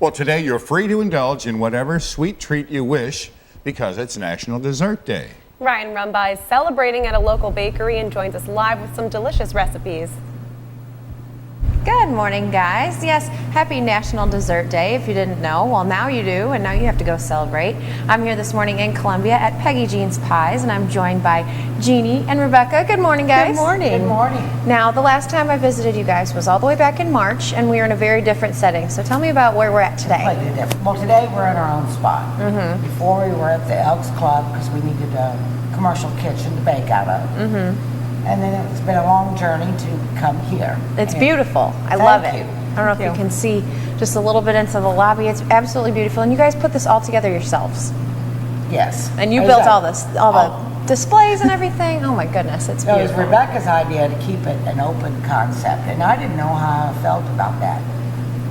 Well, today you're free to indulge in whatever sweet treat you wish because it's National Dessert Day. Ryan Rumba is celebrating at a local bakery and joins us live with some delicious recipes. Good morning, guys. Yes, happy National Dessert Day. If you didn't know, well, now you do, and now you have to go celebrate. I'm here this morning in Columbia at Peggy Jean's Pies, and I'm joined by Jeannie and Rebecca. Good morning, guys. Good morning. Good morning. Now, the last time I visited you guys was all the way back in March, and we were in a very different setting. So tell me about where we're at today. Completely different. Well, today we're in our own spot. Before we were at the Elks Club because we needed a commercial kitchen to bake out of. And then it's been a long journey to come here. It's beautiful. I love it. I don't know if you can see just a little bit into the lobby. It's absolutely beautiful. And you guys put this all together yourselves. Yes. And you built all this, all the displays and everything. Oh my goodness, it's beautiful. It was Rebecca's idea to keep it an open concept. And I didn't know how I felt about that.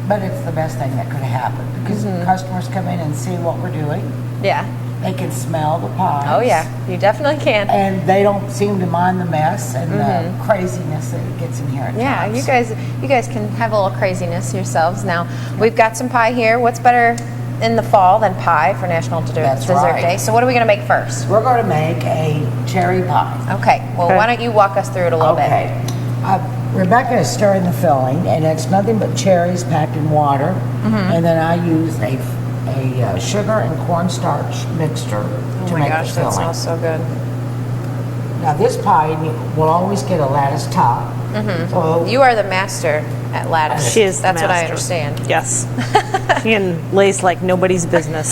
But it's the best thing that could have happened because customers come in and see what we're doing. Yeah. They can smell the pies. Oh yeah, you definitely can. And they don't seem to mind the mess and the craziness that it gets in here at times. you guys can have a little craziness yourselves. Now, we've got some pie here. What's better in the fall than pie for National Dessert Day? So what are we going to make first? We're going to make a cherry pie. Okay, well, why don't you walk us through it a little bit? Rebecca is stirring the filling, and it's nothing but cherries packed in water. And then I use a sugar and cornstarch mixture to make the filling. Oh my gosh, that smells so good. Now this pie will always get a lattice top. So You are the master at lattice. She is the That's what I master. understand. Yes. She can lace like nobody's business.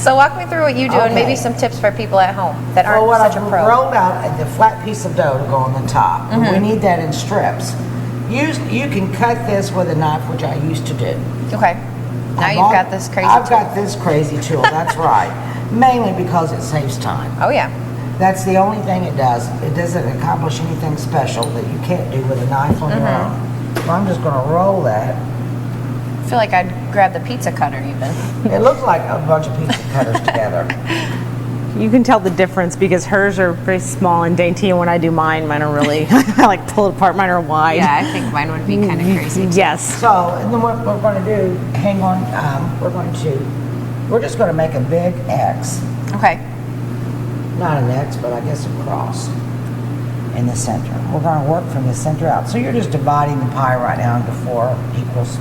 So walk me through what you do and maybe some tips for people at home that aren't such a pro. Rolled out the flat piece of dough to go on the top. We need that in strips. You can cut this with a knife, which I used to do. Okay. Now you've got this crazy I've tool. got this crazy tool, that's right. Mainly because it saves time. Oh yeah. That's the only thing it does. It doesn't accomplish anything special that you can't do with a knife on your own. So I'm just going to roll that. I feel like I'd grab the pizza cutter even. It looks like a bunch of pizza cutters together. You can tell the difference because hers are very small and dainty, and when I do mine are really, I like pull it apart. Mine are wide. Yeah, I think mine would be kind of crazy too. Yes. So, and then what we're going to do, hang on, we're just going to make a big X. Okay. Not an X, but I guess a cross in the center. We're going to work from the center out. So you're just dividing the pie right now into 4 equals.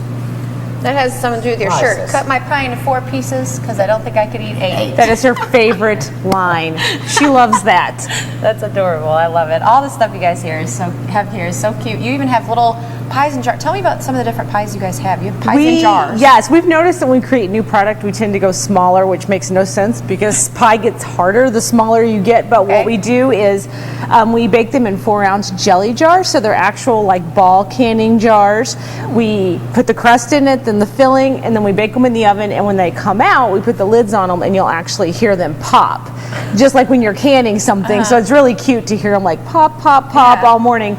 That has something to do with your shirt. Slices. Cut my pie into 4 pieces because I don't think I could eat 8. That is her favorite line. She loves that. That's adorable. I love it. All the stuff you guys have here is so cute. You even have little pies in jars. Tell me about some of the different pies you guys have. You have pies in jars. Yes, we've noticed that when we create new product, we tend to go smaller, which makes no sense because pie gets harder the smaller you get. But what we do is we bake them in 4-ounce jelly jars, so they're actual like ball canning jars. We put the crust in it, then the filling, and then we bake them in the oven. And when they come out, we put the lids on them, and you'll actually hear them pop, just like when you're canning something. So it's really cute to hear them like pop, pop, pop all morning.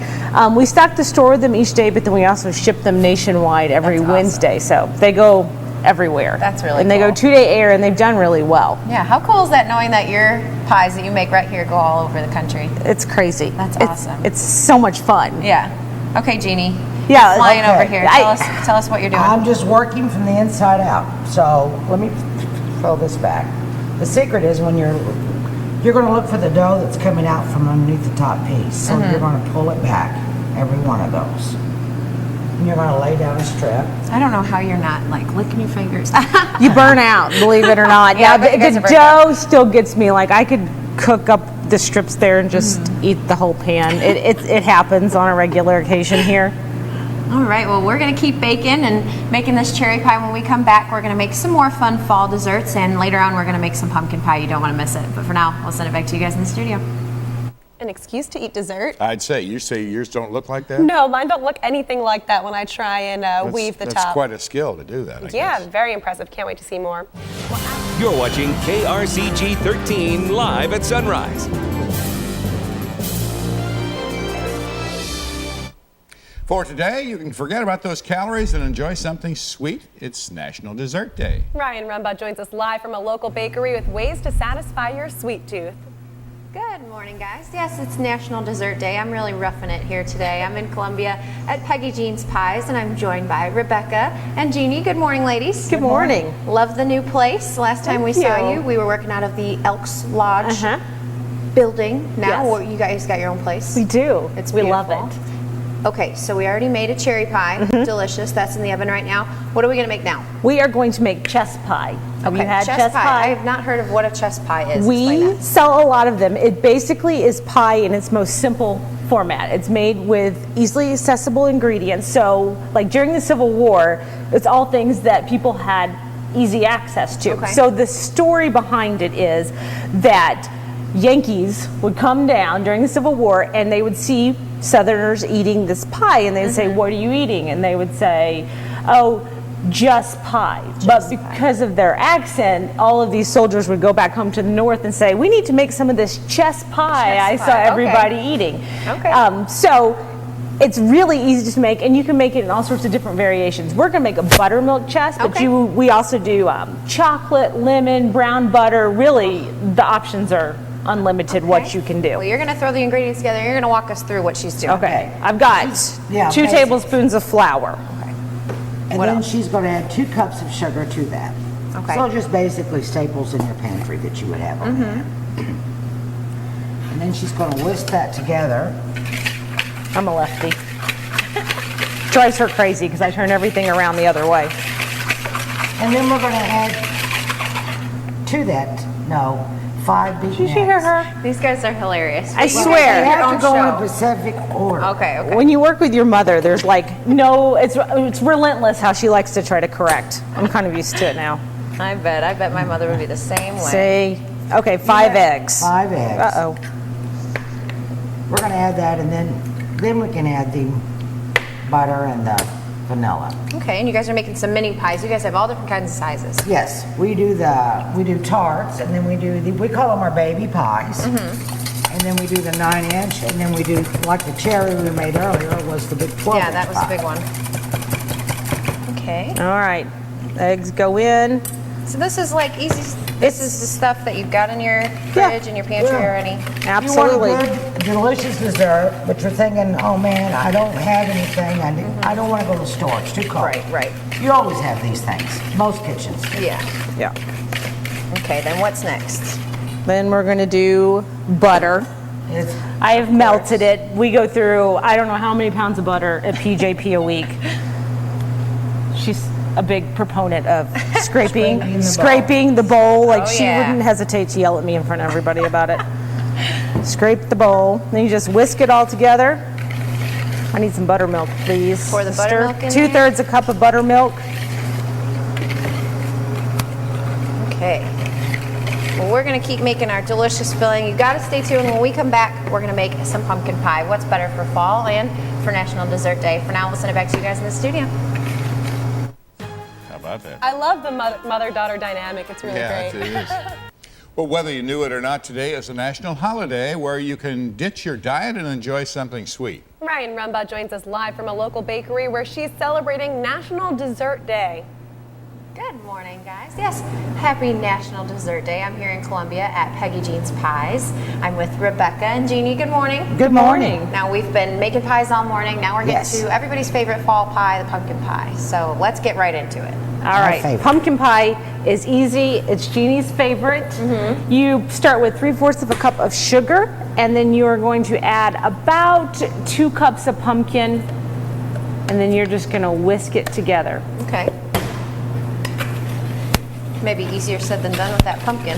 We stock the store with them each day, but then we also ship them nationwide every Wednesday. So they go everywhere. That's really And they go 2-day air, and they've done really well. Yeah, how cool is that knowing that your pies that you make right here go all over the country? It's crazy. That's awesome. It's so much fun. Yeah. Okay, Jeannie. Yeah, Flying over here. Tell us what you're doing. I'm just working from the inside out. So let me throw this back. The secret is when you're going to look for the dough that's coming out from underneath the top piece. So you're going to pull it back, every one of those. And you're going to lay down a strip. I don't know how you're not like licking your fingers. You burn out, believe it or not. Yeah, I bet you guys the are dough still gets me. Like I could cook up the strips there and just eat the whole pan. It happens on a regular occasion here. All right, well, we're going to keep baking and making this cherry pie. When we come back, we're going to make some more fun fall desserts, and later on, we're going to make some pumpkin pie. You don't want to miss it. But for now, we'll send it back to you guys in the studio. An excuse to eat dessert? I'd say yours don't look like that? No, mine don't look anything like that when I try and weave the top. That's quite a skill to do that, I Yeah, guess. very impressive. Can't wait to see more. You're watching KRCG 13 live at sunrise. For today, you can forget about those calories and enjoy something sweet. It's National Dessert Day. Ryan Rumba joins us live from a local bakery with ways to satisfy your sweet tooth. Good morning, guys. Yes, it's National Dessert Day. I'm really roughing it here today. I'm in Columbia at Peggy Jean's Pies, and I'm joined by Rebecca and Jeannie. Good morning, ladies. Good morning. Love the new place. Last time we saw you, we were working out of the Elks Lodge building. Now you guys got your own place. We do. We love it. Okay, so we already made a cherry pie. Delicious. That's in the oven right now. What are we going to make now? We are going to make chess pie. Have you had chess pie? I have not heard of what a chess pie is. We sell a lot of them. It basically is pie in its most simple format. It's made with easily accessible ingredients. So, like during the Civil War, it's all things that people had easy access to. Okay. So the story behind it is that Yankees would come down during the Civil War and they would see Southerners eating this pie, and they would say, "What are you eating?" And they would say, "Oh, just pie." But because of their accent, all of these soldiers would go back home to the North and say, "We need to make some of this chess pie I saw everybody eating." Okay. So it's really easy to make, and you can make it in all sorts of different variations. We're going to make a buttermilk chess, but we also do chocolate, lemon, brown butter. Really, the options are unlimited what you can do. Well, you're going to throw the ingredients together. You're going to walk us through what she's doing. Okay. I've got 2 tablespoons of flour. And then she's going to add 2 cups of sugar to that. Okay. So just basically staples in your pantry that you would have on hand. And then she's going to whisk that together. I'm a lefty. Drives her crazy because I turn everything around the other way. And then we're going to add to that, 5 beaten eggs. Did you hear her? These guys are hilarious. I You swear. have to go in a specific order. Okay. When you work with your mother, there's it's relentless how she likes to try to correct. I'm kind of used to it now. I bet my mother would be the same way. Okay, 5 eggs. 5 eggs. Uh-oh. We're going to add that, and then we can add the butter and the vanilla. Okay, and you guys are making some mini pies. You guys have all different kinds of sizes. Yes, we do tarts, and then we call them our baby pies. And then we do the 9-inch, and then we do, like the cherry we made earlier was the big 12-inch Yeah, that was pie. a big one. Okay. All right. Eggs go in. So this is like easy. This is the stuff that you've got in your fridge and your pantry already. Absolutely. You want a good, delicious dessert, but you're thinking, oh man, I don't have anything. I don't want to go to the store. It's too cold. Right. You always have these things. Most kitchens. Yeah. Okay, then what's next? Then we're going to do butter. I have melted it. We go through, I don't know how many pounds of butter at PJP a week. She's a big proponent of scraping the bowl. Like she wouldn't hesitate to yell at me in front of everybody about it. Scrape the bowl. Then you just whisk it all together. I need some buttermilk, please. Pour the buttermilk in 2/3 a cup of buttermilk. Okay. Well, we're going to keep making our delicious filling. You got to stay tuned. When we come back, we're going to make some pumpkin pie. What's better for fall and for National Dessert Day? For now, we'll send it back to you guys in the studio. How about that? I love the mother-daughter dynamic. It's really Yeah, great. it is. Well, whether you knew it or not, today is a national holiday where you can ditch your diet and enjoy something sweet. Ryan Rumbaugh joins us live from a local bakery where she's celebrating National Dessert Day. Good morning, guys. Yes, happy National Dessert Day. I'm here in Columbia at Peggy Jean's Pies. I'm with Rebecca and Jeannie. Good morning. Good morning. Now, we've been making pies all morning. Now we're getting to everybody's favorite fall pie, the pumpkin pie. So let's get right into it. All right, pumpkin pie is easy. It's Jeannie's favorite. You start with 3/4 of a cup of sugar, and then you are going to add about 2 cups of pumpkin, and then you're just going to whisk it together. Okay. Maybe easier said than done with that pumpkin.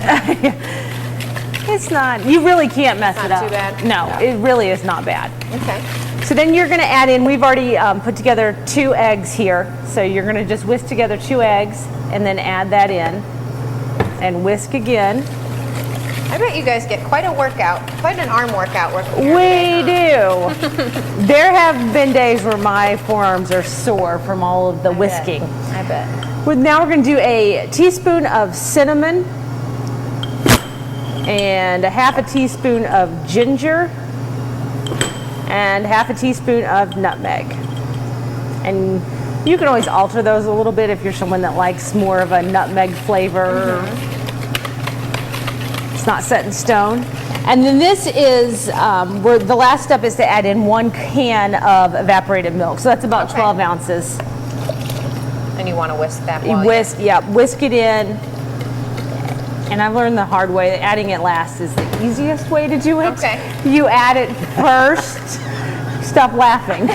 It's not. You really can't mess it up. Not too bad? No, it really is not bad. Okay. So then you're going to add in, we've already put together 2 eggs here. So you're going to just whisk together 2 eggs and then add that in and whisk again. I bet you guys get quite a workout, quite an arm workout working here We today, do. There have been days where my forearms are sore from all of the whisking. I bet. Now we're going to do a teaspoon of cinnamon and a 1/2 teaspoon of ginger and 1/2 teaspoon of nutmeg. And you can always alter those a little bit if you're someone that likes more of a nutmeg flavor. It's not set in stone. And then this is where the last step is to add in 1 can of evaporated milk. So that's about 12 ounces. And you want to whisk that You while whisk it in. And I've learned the hard way that adding it last is the easiest way to do it. Okay. You add it first. Stop laughing.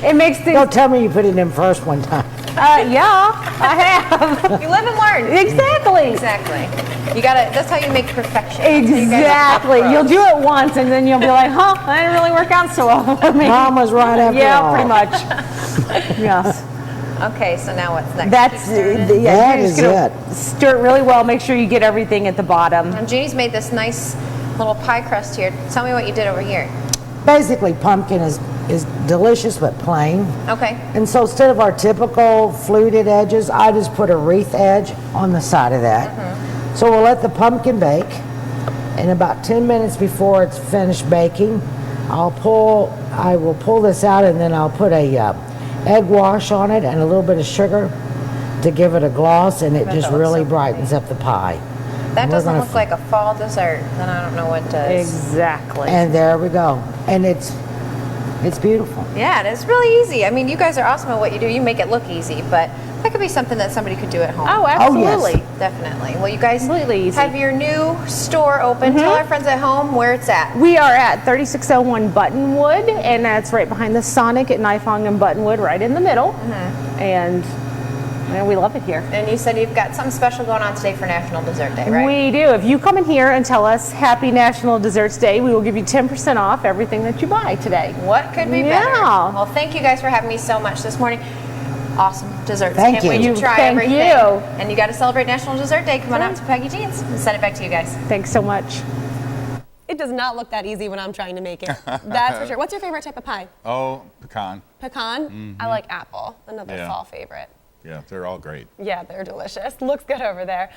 It makes things. Don't tell me you put it in first one time. Yeah, I have. You live and learn. Exactly. Exactly. You gotta. That's how you make perfection. That's how you guys are Exactly. pros. You'll do it once and then you'll be like, huh, that didn't really work out so well for me. Mom was right after Yeah, all. pretty much. Yes. Okay, so now what's next? That's Keep stirring it. That you're is just gonna stir it really well. Make sure you get everything at the bottom. And Jeannie's made this nice little pie crust here. Tell me what you did over here. Basically, pumpkin is delicious but plain. Okay. And so instead of our typical fluted edges, I just put a wreath edge on the side of that. So we'll let the pumpkin bake. And about 10 minutes before it's finished baking, I will pull this out, and then I'll put a egg wash on it and a little bit of sugar to give it a gloss, and it That just looks really so brightens up the pie. That And we're doesn't gonna look like a fall dessert. Then I don't know what does. Exactly. And there we go. And it's beautiful. Yeah, and it's really easy. I mean, you guys are awesome at what you do. You make it look easy, but that could be something that somebody could do at home. Oh, yes. absolutely. Definitely. Well, you guys Completely easy. have your new store open. Tell our friends at home where it's at. We are at 3601 Buttonwood, and that's right behind the Sonic at Nifong and Buttonwood, right in the middle. And we love it here. And you said you've got something special going on today for National Dessert Day, right? We do. If you come in here and tell us Happy National Desserts Day, we will give you 10% off everything that you buy today. What could be better? Yeah. Well, thank you guys for having me so much this morning. Awesome desserts. Thank Can't wait you. to try Thank everything. you. And you got to celebrate National Dessert Day. Come on out to Peggy Jean's and send it back to you guys. Thanks so much. It does not look that easy when I'm trying to make it. That's for sure. What's your favorite type of pie? Oh, pecan. Pecan? I like apple, another Yeah. fall favorite. Yeah, they're all great. Yeah, they're delicious. Looks good over there.